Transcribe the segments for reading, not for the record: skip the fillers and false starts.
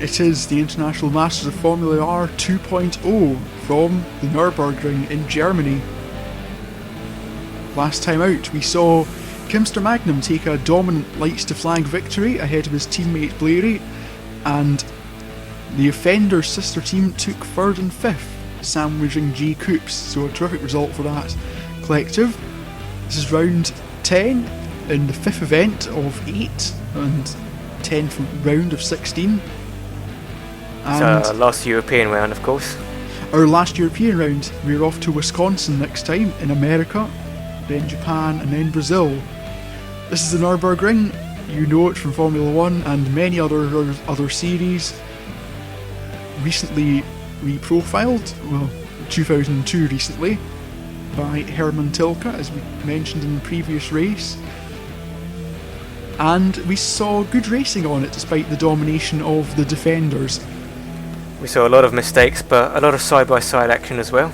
It is the International Masters of Formula R 2.0 from the Nurburgring in Germany. Last time out, we saw Kimster Magnum take a dominant lights to flag victory ahead of his teammate Blairy, and the Offenders sister team took 3rd and 5th, sandwiching G Coops, so a terrific result for that collective. This is round 10 in the 5th event of 8 and 10th round of 16. And it's our last European round, of course. Our last European round. We're off to Wisconsin next time, in America, then Japan, and then Brazil. This is the Nurburgring. You know it from Formula 1 and many other series. Recently reprofiled, well, 2002 recently, by Hermann Tilke, as we mentioned in the previous race. And we saw good racing on it despite the domination of the defenders. We saw a lot of mistakes, but a lot of side-by-side action as well.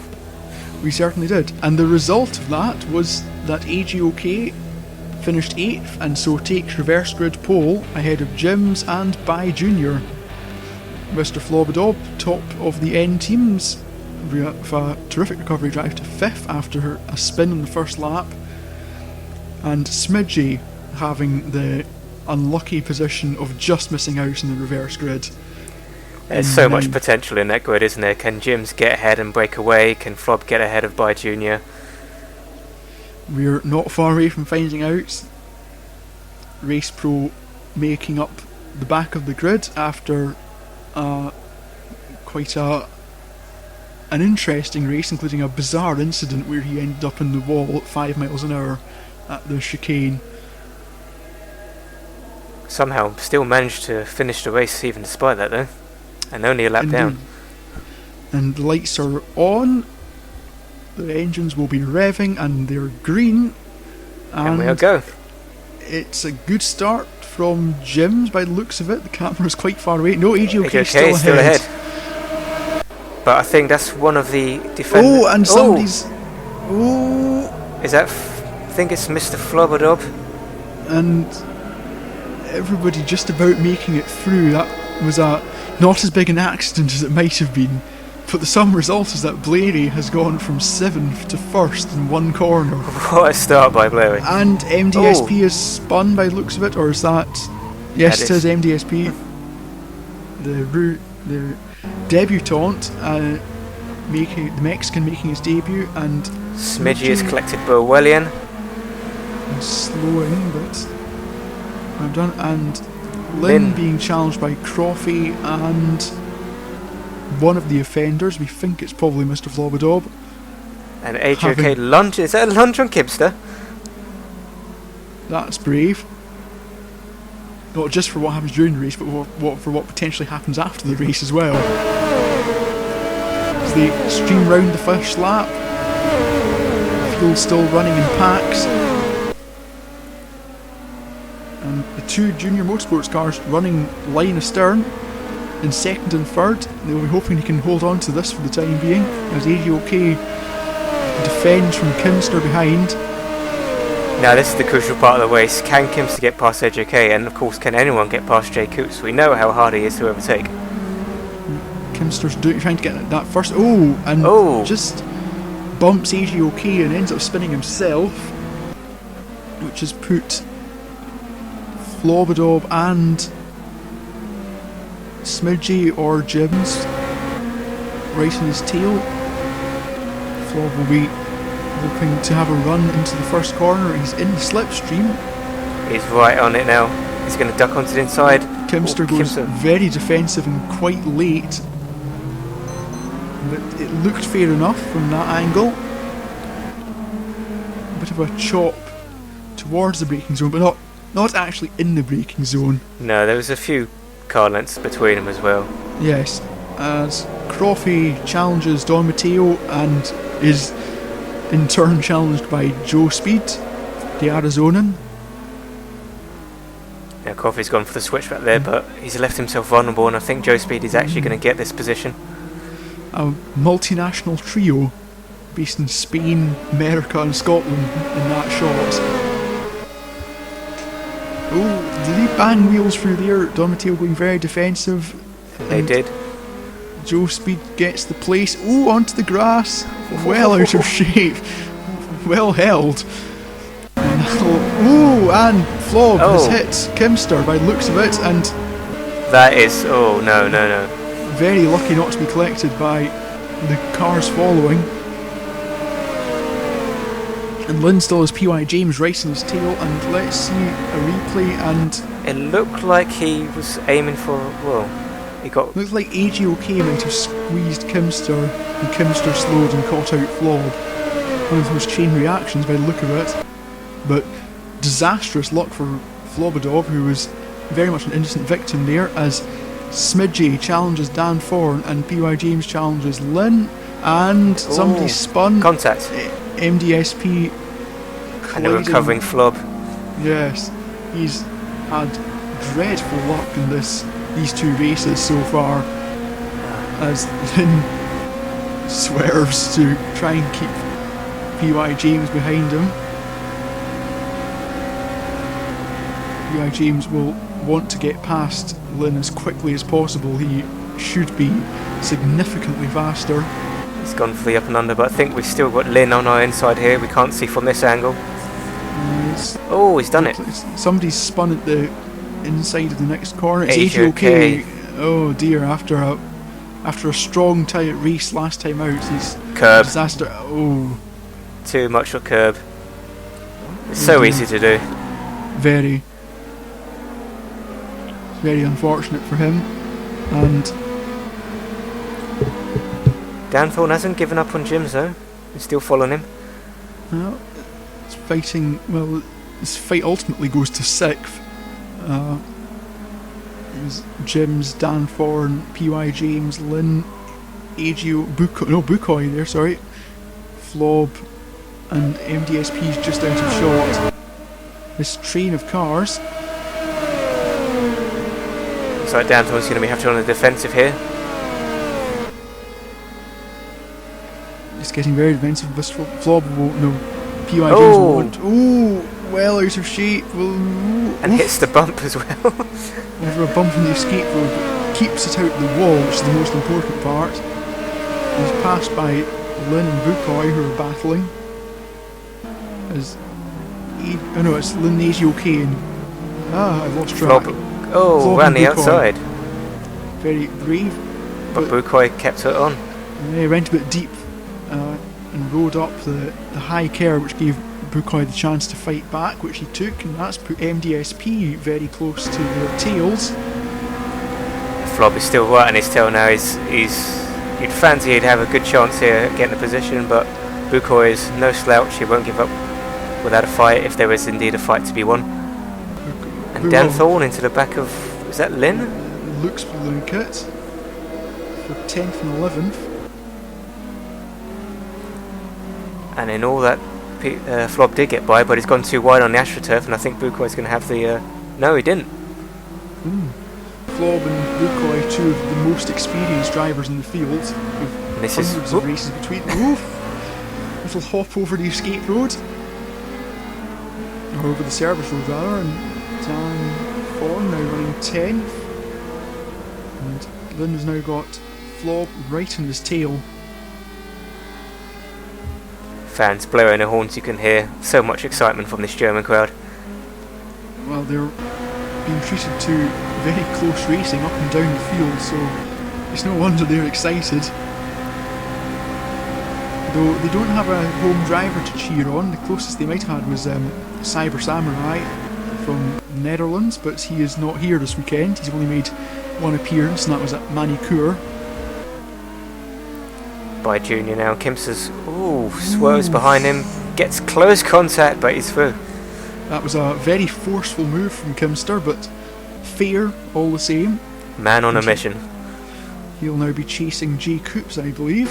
We certainly did. And the result of that was that AGOK finished 8th and so takes reverse grid pole ahead of Jims and Bai Jr. Mr. Flobodob, top of the N teams, with a terrific recovery drive to 5th after a spin in the first lap. And Smidgey having the unlucky position of just missing out in the reverse grid. There's so much potential in that grid, isn't there? Can Jims get ahead and break away? Can Flob get ahead of Bai Jr.? We're not far away from finding out. Race Pro making up the back of the grid after quite an interesting race, including a bizarre incident where he ended up in the wall at 5 miles an hour at the chicane. Somehow still managed to finish the race even despite that, though. And only a lap down. And the lights are on. The engines will be revving and they're green. And we'll go. It's a good start from Jims by the looks of it. The camera's quite far away. No, AGOK still ahead. But I think that's one of the defenders. Oh, and somebody's... Is that... I think it's Mr. Flobodob. And everybody just about making it through. That was not as big an accident as it might have been, but the sum result is that Blairy has gone from 7th to 1st in one corner. What a start by Blairy. And MDSP is spun by the looks of it, or is that... Yes, it is MDSP. The debutant, the Mexican making his debut, and... Smidgey has collected Burwellian. And slowing, but... I'm done, and... Lynn being challenged by Croffey and one of the offenders. We think it's probably Mr. Flobodob. And AGOK lunge. Is that a lunge on Kimster? That's brave. Not just for what happens during the race, but for what potentially happens after the race as well. As they stream round the first lap, the field still running in packs. And the two junior motorsports cars running line astern in 2nd and 3rd. They'll be hoping they can hold on to this for the time being, as AGOK defends from Kimster behind. Now this is the crucial part of the race. Can Kimster get past AGOK? And of course, can anyone get past J Coots? We know how hard he is to overtake. Kimster's trying to get that first. Just bumps AGOK and ends up spinning himself, which has put Flobodob and Smidgey or Jims right in his tail. Flob will be hoping to have a run into the first corner. He's in the slipstream. He's right on it now. He's going to duck onto the inside. Kimster goes very defensive and quite late, but it looked fair enough from that angle. A bit of a chop towards the braking zone, but not actually in the braking zone. No, there was a few car lengths between them as well. Yes, as Croffey challenges Don Matteo and is in turn challenged by Joe Speed, the Arizonan. Now Croffey's gone for the switchback there, but he's left himself vulnerable, and I think Joe Speed is actually going to get this position. A multinational trio based in Spain, America and Scotland in that shot. Oh, did he bang wheels through there? Don Matteo going very defensive. They did. Joe Speed gets the place. Ooh, onto the grass. Well out of shape. Well held. Ooh, and Flob has hit Kimster by the looks of it, and that is, oh no. Very lucky not to be collected by the cars following. And Lynn still has PY James racing his tail, and let's see a replay, and it looked like he was aiming for, well, he got... Looks like AGOK might have squeezed Kimster, and Kimster slowed and caught out Flob. One of those chain reactions by the look of it. But disastrous luck for Flobadov, who was very much an innocent victim there, as Smidgey challenges Dan Thorne and PY James challenges Lynn, and somebody spun. Contact. MDSP and a recovering Flob. Yes, he's had dreadful luck in these two races so far, as Lynn swerves to try and keep PY James behind him. PY James will want to get past Lynn as quickly as possible. He should be significantly faster. He's gone for the up and under, but I think we've still got Lynn on our inside here. We can't see from this angle. He's done it. Somebody's spun at the inside of the next corner. It's AGOK. Oh dear, after a strong tight race last time out, he's curb. Disaster. Oh. Too much of curb. It's so easy to do. Very unfortunate for him. And Dan Thorne hasn't given up on Jim's though. He's still following him. Well, it's fighting. Well, this fight ultimately goes to 6th. Jim's, Dan Thorne, PY James, Lynn, Bukoy there, sorry. Flob and MDSP's just out of shot. This train of cars. Looks like Dan Thorne's going to have to be on the defensive here. Just getting very defensive. This Flob won't know. PY James won't. Ooh, well out of shape. And hits the bump as well. Over a bump in the escape road, but keeps it out the wall, which is the most important part. He's passed by Lynn and Bukoy, who are battling. It's Lynn AGOK and I've lost track. Flob ran the outside. Very brave. But Bukoy kept it on. He went a bit deep and rode up the high kerb, which gave Bukoy the chance to fight back, which he took, and that's put MDSP very close to their tails. Flob is still right on his tail now. You'd fancy he'd have a good chance here at getting a position, but Bukoy is no slouch. He won't give up without a fight if there is indeed a fight to be won. And Dan Thorne into the back of, is that Lynn? Looks like it. For 10th and 11th. And in all that, Flob did get by, but he's gone too wide on the AstroTurf, and I think Bukoy's going to have the... No, he didn't. Flob and Bukoy, two of the most experienced drivers in the field, with hundreds of races between. Little hop over the escape road, or over the service road rather, and Dan Thorne now running 10th, and Lynn has now got Flob right in his tail. Fans blowing their horns, you can hear so much excitement from this German crowd. Well, they're being treated to very close racing up and down the field, so it's no wonder they're excited. Though they don't have a home driver to cheer on, the closest they might have had was Cyber Samurai from the Netherlands, but he is not here this weekend. He's only made one appearance, and that was at Manicure. By Junior now. Kimster's swerves behind him, gets close contact, but he's through. That was a very forceful move from Kimster, but fair all the same. Man on a mission. He'll now be chasing J Coops, I believe.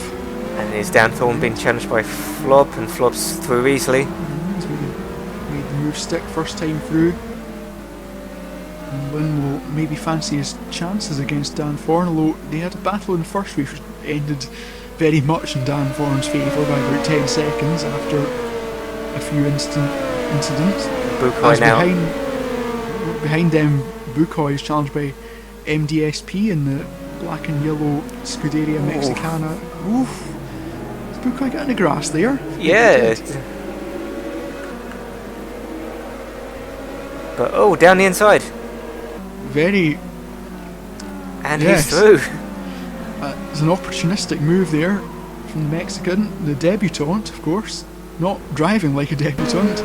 And is Dan Thorne being challenged by Flob, and Flob's through easily. He's made the move stick first time through. And Lynn will maybe fancy his chances against Dan Thorne, although they had a battle in the first race which ended very much in Dan Thorne's favour by about 10 seconds after a few incidents. Bukoy now. Behind them, Bukoy is challenged by MDSP in the black and yellow Scuderia Mexicana. Oof. Is Bukoy getting the grass there? Yeah. But down the inside. Very. And yes. he's through. It's an opportunistic move there from the Mexican, the debutant, of course. Not driving like a debutant.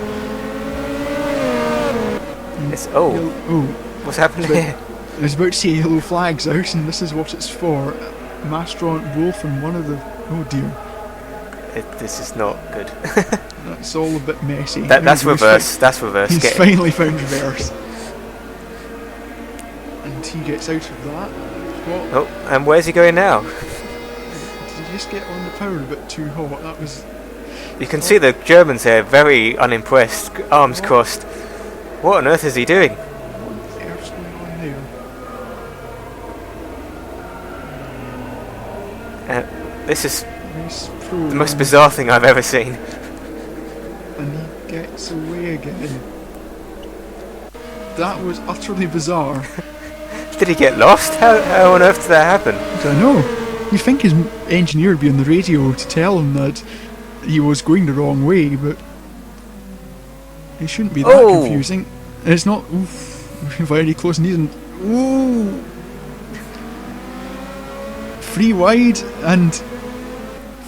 It's what's happening here? I was about to say yellow flags out, and this is what it's for. Mastront Wolf and one of the. Oh dear. This is not good. That's all a bit messy. That's reverse. That's reverse. He's finally found reverse. And he gets out of that. What? Oh, and where's he going now? Did he just get on the power a bit too hot? That was. You can see the Germans here very unimpressed, arms crossed. What on earth is he doing? What the earth's going on there? This is Nice the most bizarre thing I've ever seen. And he gets away again. That was utterly bizarre. Did he get lost? How on earth did that happen? I don't know. You'd think his engineer would be on the radio to tell him that he was going the wrong way, but it shouldn't be that confusing. And it's not. Oof, very close and even. Ooh! Free wide, and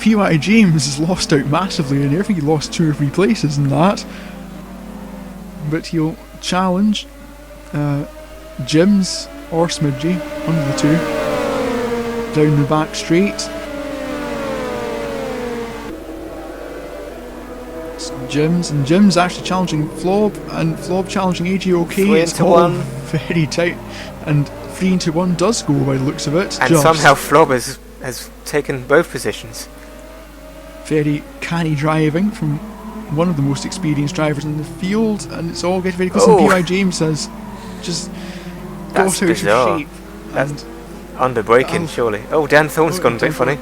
PY James has lost out massively in there. I think he lost 2 or 3 places in that. But he'll challenge Jim's or Smidgy, one of the two, down the back straight. It's Jim's actually challenging Flob, and Flob challenging AGOK. 3 it's into all 1. Very tight, and 3 into 1 does go by the looks of it. And somehow Flob has taken both positions. Very canny driving from one of the most experienced drivers in the field, and it's all getting very close. And PY James has just got out of shape. That's under braking, surely. Oh, Dan Thorne's gone a bit funny.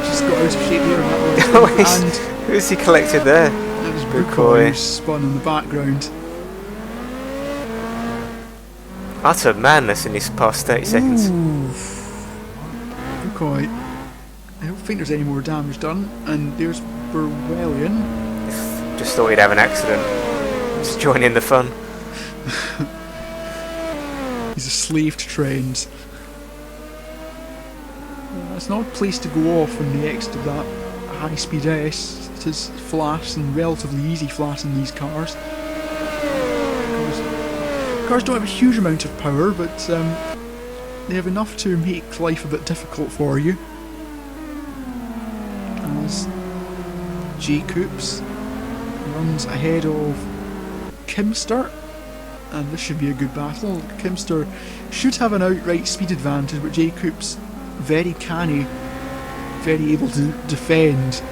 Just got out of shape there in that one. And who's he collected there? that was Bukoy, who's spun in the background. Utter madness in these past 30 seconds. Bukoy. I don't think there's any more damage done. And there's Berwellian. Just thought he'd have an accident. Just join in the fun. He's a slave to trends. It's not a place to go off when they exit that high-speed S. It is flat and relatively easy flat in these cars. Cars don't have a huge amount of power, but they have enough to make life a bit difficult for you. As Jacobs runs ahead of Kimster, and this should be a good battle. Kimster should have an outright speed advantage, but Jacobs very canny, very able to defend.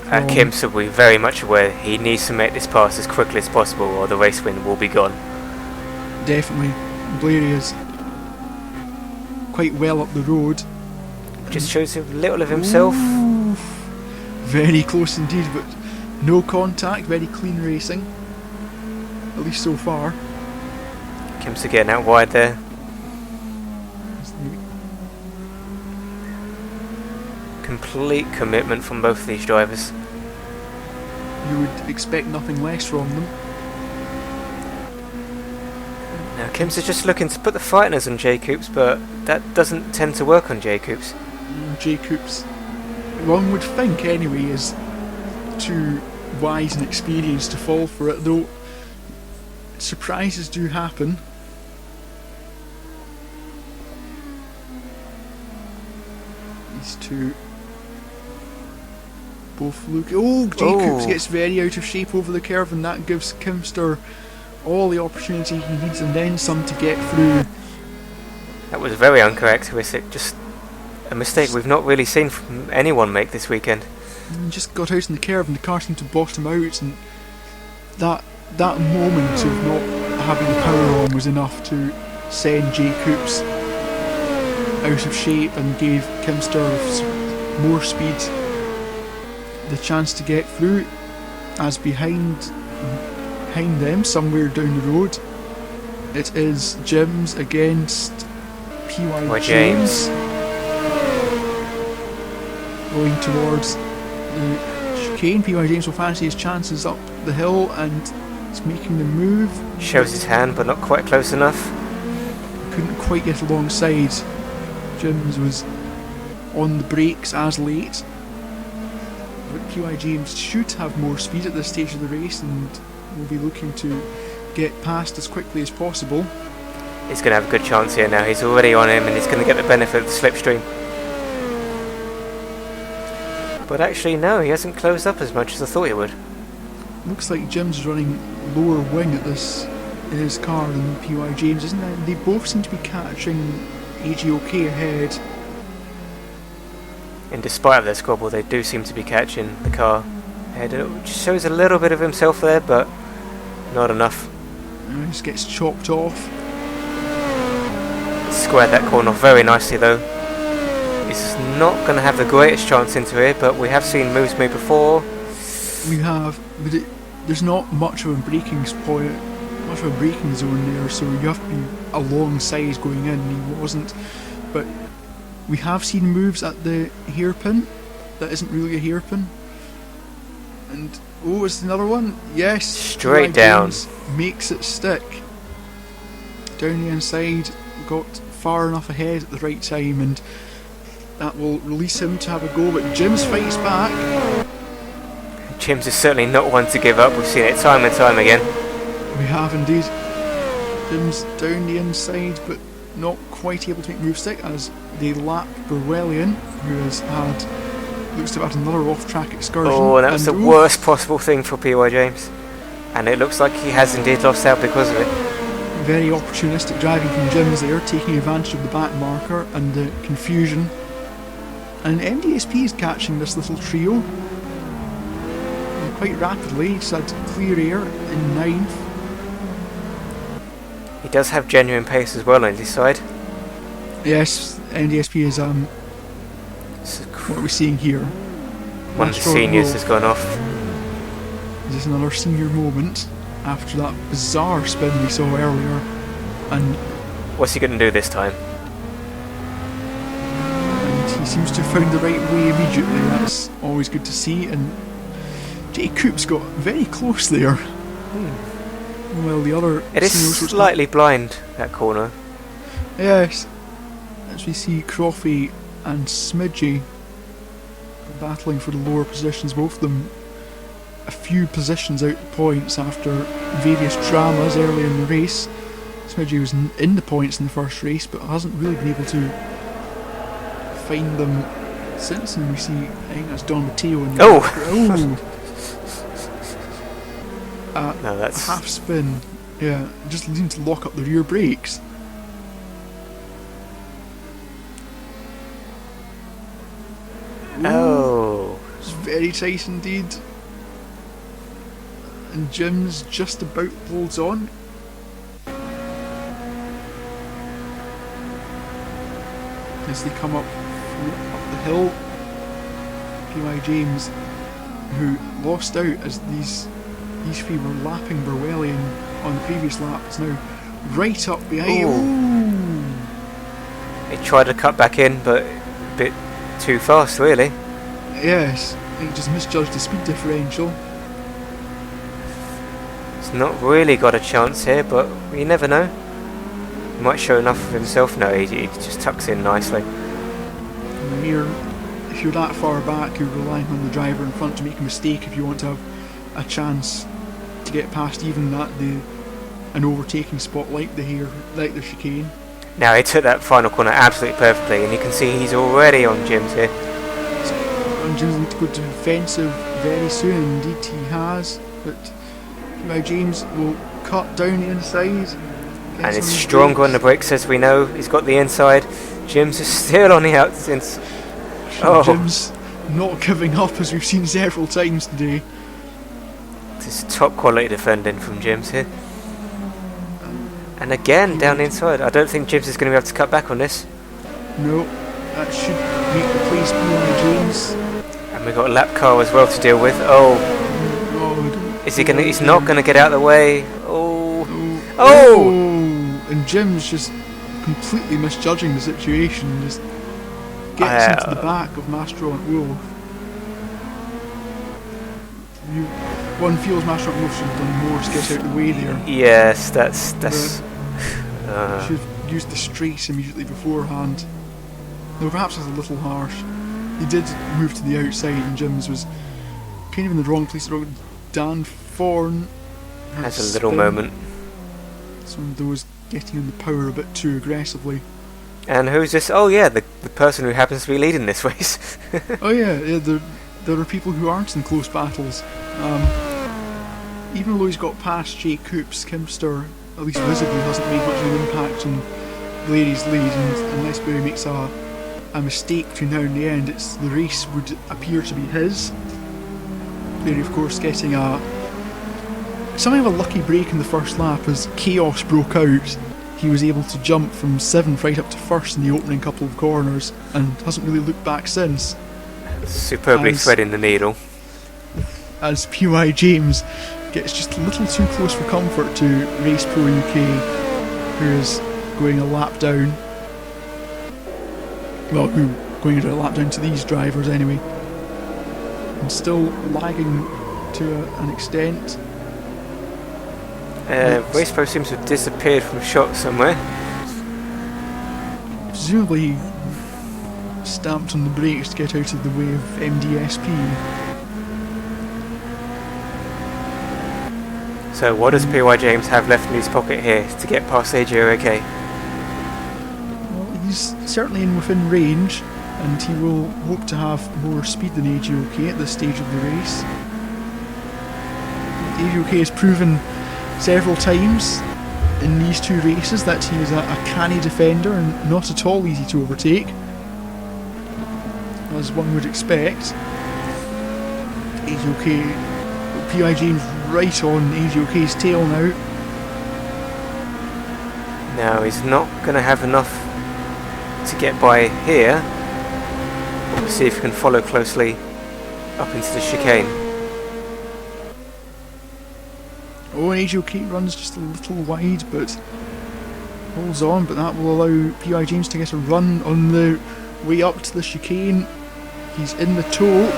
Kimster will be very much aware he needs to make this pass as quickly as possible or the race win will be gone. Definitely. Blairy is quite well up the road. Just shows a little of himself. Ooh, very close indeed, but no contact, very clean racing. At least so far. Kimster getting out wide there. Complete commitment from both of these drivers. You would expect nothing less from them. Now Kimster's just looking to put the frighteners on Jacobs, but that doesn't tend to work on Jacobs. Jacobs, one would think anyway, is too wise and experienced to fall for it, though surprises do happen. These two both look. Oh, Jacobs gets very out of shape over the curve, and that gives Kimster all the opportunity he needs and then some to get through. That was very uncharacteristic, just a mistake we've not really seen from anyone make this weekend. And just got out in the curve and the car seemed to bottom out, and that moment of not having the power on was enough to send Jacobs out of shape and gave Kimster more speed the chance to get through, as behind them somewhere down the road it is Jim's against P.Y. James. Going towards the chicane. P.Y. James will fancy his chances up the hill and he's making the move. Shows his hand, but not quite close enough. Couldn't quite get alongside. Jims was on the brakes as late. But P.Y. James should have more speed at this stage of the race and will be looking to get past as quickly as possible. He's going to have a good chance here now. He's already on him and he's going to get the benefit of the slipstream. But actually no, he hasn't closed up as much as I thought he would. Looks like Jim's is running lower wing at this in his car than P.Y. James, isn't it? They both seem to be catching AGOK ahead. And despite of their squabble, they do seem to be catching the car ahead. It just shows a little bit of himself there, but not enough. He just gets chopped off. Squared that corner off very nicely though. He's not going to have the greatest chance into it, but we have seen moves made before. We have, but there's not much of a braking point, much of a braking zone there, so you have to be alongside going in. He wasn't, but we have seen moves at the hairpin that isn't really a hairpin. And oh, it's another one. Yes, straight down. Makes it stick. Down the inside, got far enough ahead at the right time, and that will release him to have a go. But Jims fights back. Jims is certainly not one to give up. We've seen it time and time again. We have indeed. Jims down the inside, but not quite able to make move stick as they lap Berwellian, who has had, looks to have had another off-track excursion. Oh, and that was the worst possible thing for P.Y. James. And it looks like he has indeed lost out because of it. Very opportunistic driving from Jims there, taking advantage of the back marker and the confusion. And MDSP is catching this little trio quite rapidly. He's had clear air in 9th. He does have genuine pace as well on his side. Yes, NDSP is what are we seeing here? One of the seniors has gone off. Is this another senior moment after that bizarre spin we saw earlier? And what's he going to do this time? And he seems to have found the right way immediately. That's always good to see. And Jay Coop's got very close there. Well, the other... It is slightly blind, that corner. Yes. As we see Croffy and Smidgey battling for the lower positions, both of them a few positions out the points after various dramas early in the race. Smidgey was in the points in the first race, but hasn't really been able to find them since. And we see, I think that's Don Matteo in the no, that's half spin. Yeah, just needing to lock up the rear brakes. Oh, it's very tight indeed. And Jim's just about holds on. As they come up the hill, P.Y. James, who lost out as these three were lapping Berwellian on the previous lap, is now right up behind. He tried to cut back in, but a bit too fast, really. Yes, he just misjudged the speed differential. He's not really got a chance here, but you never know. He might show enough of himself. No, he just tucks in nicely. If you're that far back, you're relying on the driver in front to make a mistake if you want to have a chance to get past even an overtaking spot like the chicane. Now he took that final corner absolutely perfectly, and you can see he's already on Jims here. And Jims need to go to defensive very soon. Indeed he has, but now James will cut down the inside. And it's stronger on the brakes, as we know. He's got the inside. Jims is still on the outside. Jims not giving up, as we've seen several times today. This top quality defending from Jims here. And again down the inside. I don't think Jims is going to be able to cut back on this. No, that should make the place P.Y. James. And we've got a lap car as well to deal with. Is he going to? He's not going to get out of the way. Oh! And Jims just completely misjudging the situation. Just gets into the back of Mastront Wolf. One feels Mastront Wolf should have done more to get out of the way there. Yes, that's. Should have used the straight immediately beforehand. Though perhaps that's a little harsh. He did move to the outside, and Jim's was kind of in the wrong place. Dan Thorne has a little moment. Some of those getting in the power a bit too aggressively. And who's this? Oh yeah, the person who happens to be leading this race. Oh yeah, there are people who aren't in close battles. Even though he's got past Jay Coops, Kimster, at least visibly, hasn't made much of an impact on Larry's lead, and unless Barry makes a mistake between now and the end, the race would appear to be his. Larry, of course, getting something of a lucky break in the first lap as chaos broke out. He was able to jump from 7th right up to 1st in the opening couple of corners and hasn't really looked back since. Superbly threading the needle. As PY James gets just a little too close for comfort to Race Pro UK, who is going a lap down. Well, going a lap down to these drivers anyway. And still lagging to an extent. Race Pro seems to have disappeared from shot somewhere. Presumably stamped on the brakes to get out of the way of MDSP. So what does PY James have left in his pocket here to get past AJ OK? Well, he's certainly within range, and he will hope to have more speed than AJ OK at this stage of the race. AJ OK has proven several times in these two races that he is a canny defender and not at all easy to overtake, as one would expect. AJ PI James right on AJ OK's tail now. Now he's not going to have enough to get by here. We'll see if he can follow closely up into the chicane. Oh, and AJ OK runs just a little wide, but holds on, but that will allow PI James to get a run on the way up to the chicane. He's in the toe.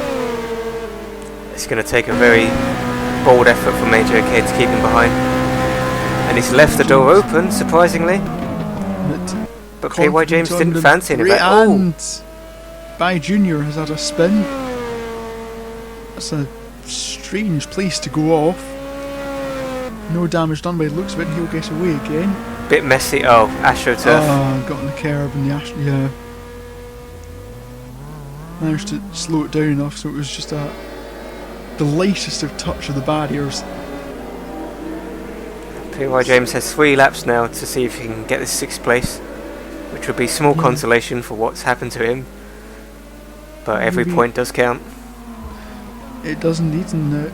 It's going to take a very bold effort from AJ OK to keep him behind. And he's left the door open, surprisingly. But PY James didn't fancy him. And By Junior has had a spin. That's a strange place to go off. No damage done by the looks of it, and he'll get away again. Bit messy. Oh, AstroTurf. Got on the curb and yeah. Managed to slow it down enough so it was just the lightest of touch of the barriers. PY James has 3 laps now to see if he can get this 6th place, which would be small consolation for what's happened to him. But every point does count. It does indeed, and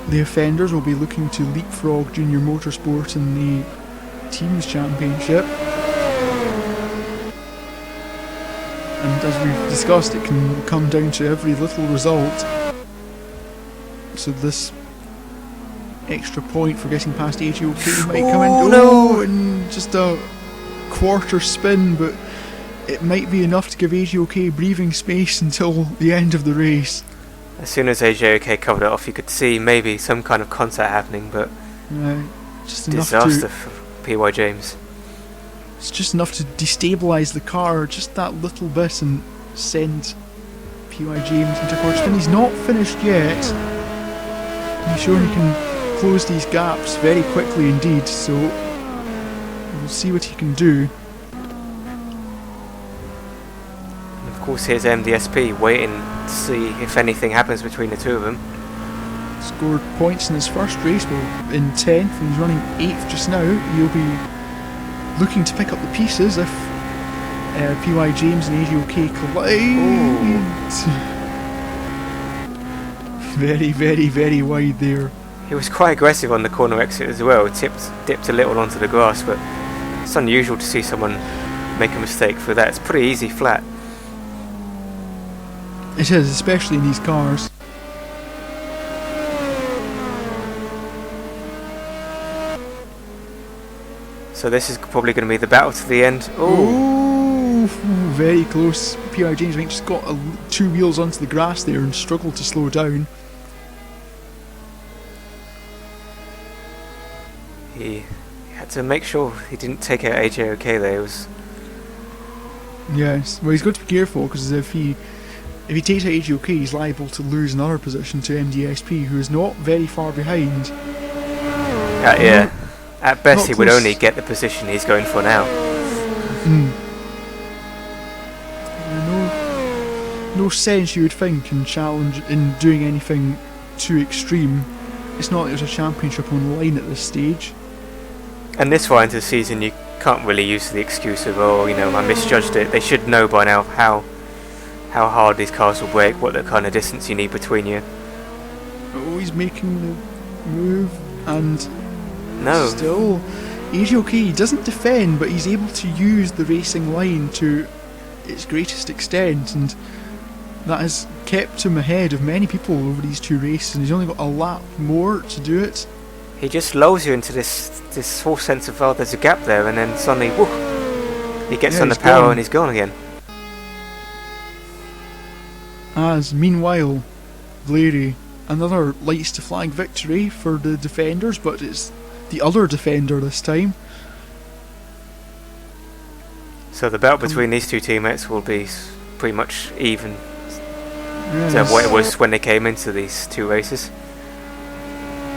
the offenders will be looking to leapfrog Junior Motorsport in the Teams Championship. And as we've discussed, it can come down to every little result. So this extra point for getting past AJ OK might come in. Oh no! And just a quarter spin, but it might be enough to give AJ OK breathing space until the end of the race. As soon as AJ OK covered it off, you could see maybe some kind of contact happening, but just disaster for PY James. It's just enough to destabilise the car, just that little bit, and send PY James into quarter spin. He's not finished yet. He's shown he can close these gaps very quickly indeed, so we'll see what he can do. And of course, here's MDSP waiting to see if anything happens between the two of them. Scored points in his first race, well, in 10th, and he's running 8th just now. He'll be looking to pick up the pieces if PY James and AJ OK collide. Very, very, very wide there. He was quite aggressive on the corner exit as well. Dipped a little onto the grass, but it's unusual to see someone make a mistake for that. It's pretty easy flat. It is, especially in these cars. So this is probably going to be the battle to the end. Oh, very close. P.I. James, I think, just got 2 wheels onto the grass there and struggled to slow down. He had to make sure he didn't take out AJOK there. It was... Yes, well, he's got to be careful, because if he takes out AJOK, he's liable to lose another position to MDSP, who is not very far behind. Yeah, at best he would close. only get the position he's going for now. No sense, you would think, in doing anything too extreme. It's not like there's a championship on the line at this stage. And this far into the season, you can't really use the excuse of, oh, you know, I misjudged it. They should know by now how hard these cars will brake, what the kind of distance you need between you. Oh, he's making the move, and still, AJOK doesn't defend, but he's able to use the racing line to its greatest extent, and that has kept him ahead of many people over these 2 races, and he's only got a lap more to do it. He just lulls you into this false sense of, oh, there's a gap there, and then suddenly, whoo, he gets on the power gone. and he's gone again. As meanwhile, Blairy, another lights to flag victory for the defenders, but it's the other defender this time. So the battle between these 2 teammates will be pretty much even Yes. to what it was when they came into these 2 races.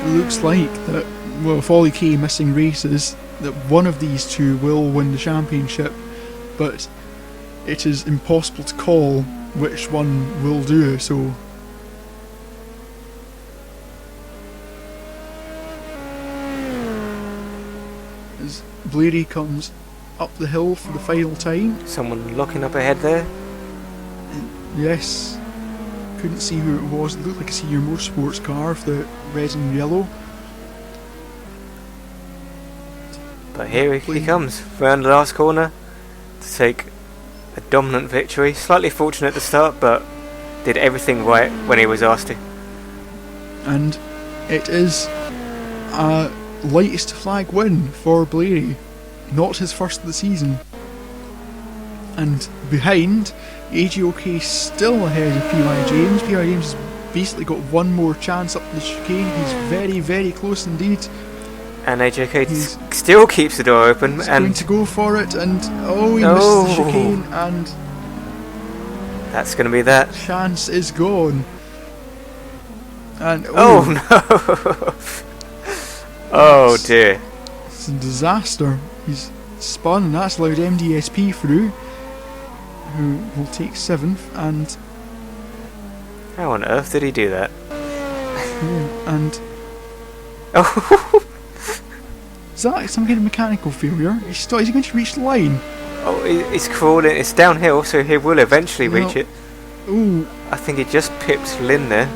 It looks like that, well, with all the missing races, that one of these 2 will win the championship, but it is impossible to call which one will do so. As Blairy comes up the hill for the final time. Someone locking up ahead there. Yes. Couldn't see who it was. It looked like a senior motorsports car with the red and yellow. But here he comes, round the last corner to take a dominant victory. Slightly fortunate at the start, but did everything right when he was asked to. And it is a lightest flag win for Blairy. Not his first of the season. And behind, AJOK still ahead of P.Y. James. P.Y. James has basically got one more chance up the chicane. He's very, very close indeed. And AJOK still keeps the door open. He's and going to go for it, and he misses the chicane, and that's going to be that. Chance is gone. And oh no! Oh dear! It's a disaster. He's spun, and that's allowed MDSP through, who will take 7th, and how on earth did he do that? And oh, is that some kind of mechanical failure? Is he going to reach the line? oh, he's crawling. It's downhill, so he will eventually reach it. Ooh, I think he just pipped Lynn there.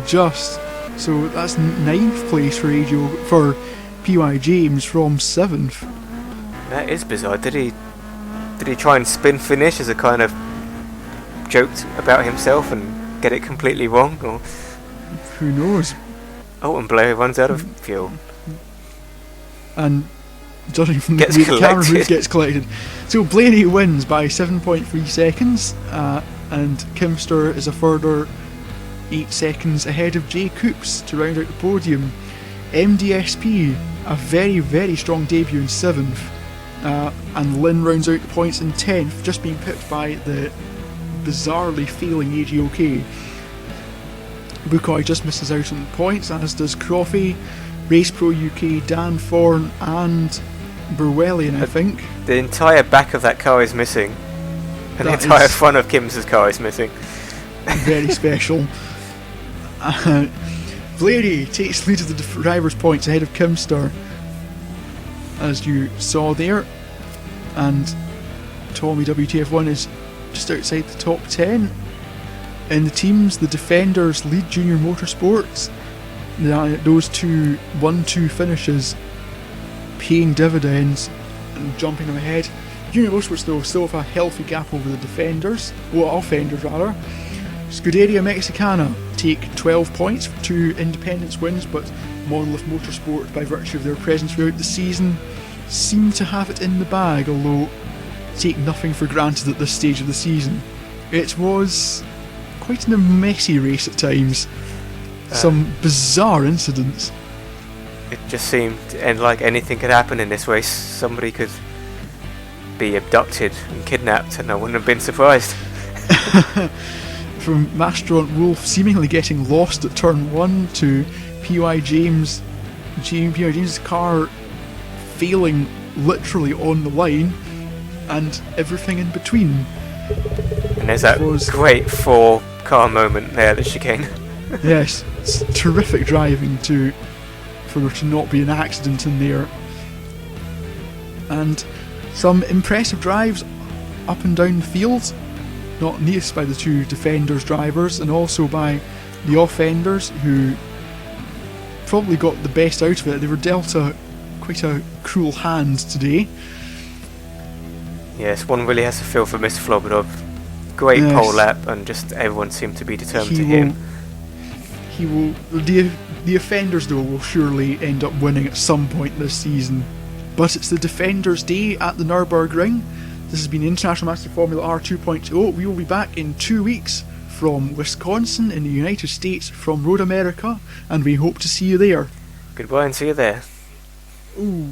Just. So that's 9th place for P.Y. James from 7th. That is bizarre. Did he try and spin finish as a kind of joke about himself and get it completely wrong? Or who knows? Oh, and Blair runs out of fuel. And judging from Gets the way the camera collected. moves, gets collected. So Blairy wins by 7.3 seconds, and Kimster is a further 8 seconds ahead of Jay Coops to round out the podium. MDSP, a very, very strong debut in 7th, and Lynn rounds out the points in 10th, just being pipped by the bizarrely failing AJOK. Bukoy just misses out on the points, as does Croffey, Race Pro UK, Dan Thorne and Burwellian, I think. The entire back of that car is missing. And the That entire is front of Kim's car is missing. very special. Blairy takes lead of the driver's points ahead of Kimster, as you saw there, and Tommy WTF1 is just outside the top 10. In the teams, the defenders lead Junior Motorsports. Those 1-2 finishes paying dividends and jumping them ahead. Junior Motorsports though still have a healthy gap over the defenders, offenders rather. Scuderia Mexicana take 12 points for 2 independence wins, but Monolith Motorsport, by virtue of their presence throughout the season, seemed to have it in the bag, although take nothing for granted at this stage of the season. It was quite a messy race at times. Some bizarre incidents. It just seemed, and like anything could happen in this race. Somebody could be abducted and kidnapped, and I wouldn't have been surprised. From Mastront Wolf seemingly getting lost at turn 1 to P.Y. James' car failing literally on the line, and everything in between. And there's that great 4-car moment there at the chicane. Yes, it's terrific driving for there to not be an accident in there. And some impressive drives up and down the field, not least by the two Defenders drivers, and also by the offenders, who probably got the best out of it. They were dealt quite a cruel hand today. Yes, one really has to feel for Mr. Flobodov. Great pole lap, and just everyone seemed to be determined to hit him. The offenders, though, will surely end up winning at some point this season. But it's the Defenders' Day at the Nurburgring. This has been International Master Formula R 2.0. We will be back in 2 weeks from Wisconsin in the United States, from Road America, and we hope to see you there. Goodbye and see you there. Ooh.